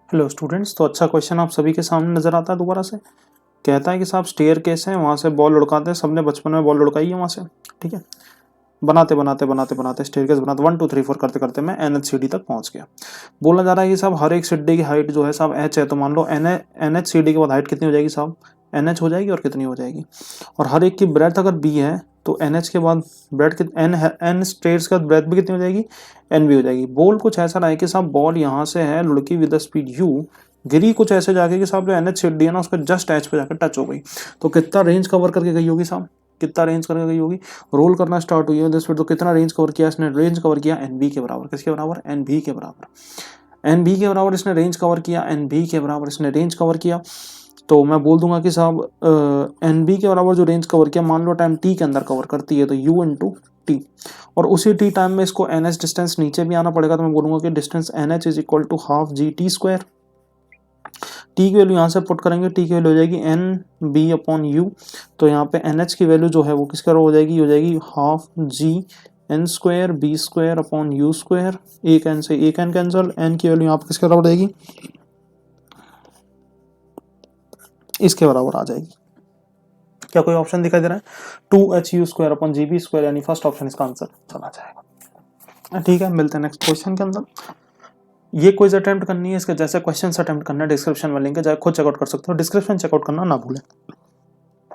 Hello students, तो अच्छा question आप सभी के सामने नजर आता है। दोबारा से कहता है कि साहब स्टेयर केस है, वहाँ से बॉल लुढ़काते हैं, सबने बचपन में बॉल लुढ़काई है वहाँ से। ठीक है, बनाते बनाते बनाते बनाते स्टेयर केस बनाते 1 2 3 4 करते करते मैं NH सीढ़ी तक पहुंच गया। बोला जा रहा है कि साहब हर एक सीढ़ी की हाइट जो है साहब H है, तो मान लो NH सीढ़ी के बाद हाइट कितनी हो जाएगी साहब, NH हो जाएगी। और कितनी हो जाएगी, और हर एक की ब्रेथ अगर B है तो NH के बाद ब्रेथ N स्टेयर्स के बाद ब्रेथ भी कितनी हो जाएगी, N भी हो जाएगी। बोल कुछ ऐसा रहा है कि साहब बॉल यहाँ से है लुढ़की विद द स्पीड U, गिरी कुछ ऐसे जाके कि साहब जो NH सीढ़ी है ना उसके जस्ट H पे जाकर टच हो गई। तो कितना रेंज कवर करके गई होगी साहब, कितना रेंज करके गई होगी। रोल करना स्टार्ट हुई है 10 फीट, तो कितना रेंज कवर किया इसने, रेंज कवर किया NB के बराबर। किसके बराबर, NB के बराबर। NB के बराबर इसने रेंज कवर किया, NB के बराबर इसने रेंज कवर किया। तो मैं बोल दूंगा कि साहब NB के बराबर जो रेंज कवर किया, मान लो टाइम T के अंदर कवर करती है तो U इंटू टी, और उसी T टाइम में इसको NH डिस्टेंस नीचे भी आना पड़ेगा। तो मैं बोलूंगा कि distance NH is equal to half GT square. T की वैल्यू यहाँ से पुट करेंगे, टी की वैल्यू हो जाएगी NB अपॉन यू। तो यहाँ पे NH की वैल्यू जो है वो किसके बराबर हो जाएगी half GN square B square upon U square. एक N से एक N कैंसिल, N की वैल्यू यहाँ पे किसके बराबर हो जाएगी, इसके बराबर आ जाएगी। क्या कोई ऑप्शन दिखाई दे रहा है, 2HU square upon GB square, यानी फर्स्ट ऑप्शन इसका आंसर चला जाएगा। ठीक है, मिलते हैं नेक्स्ट क्वेश्चन के अंदर। ये क्विज अटेम्प्ट करनी है, इसके जैसे क्वेश्चन अटेम्प्ट करना है, डिस्क्रिप्शन में लिंक है, चाहे खुद चेकआउट कर सकते हो, डिस्क्रिप्शन चेकआउट करना ना भूलें।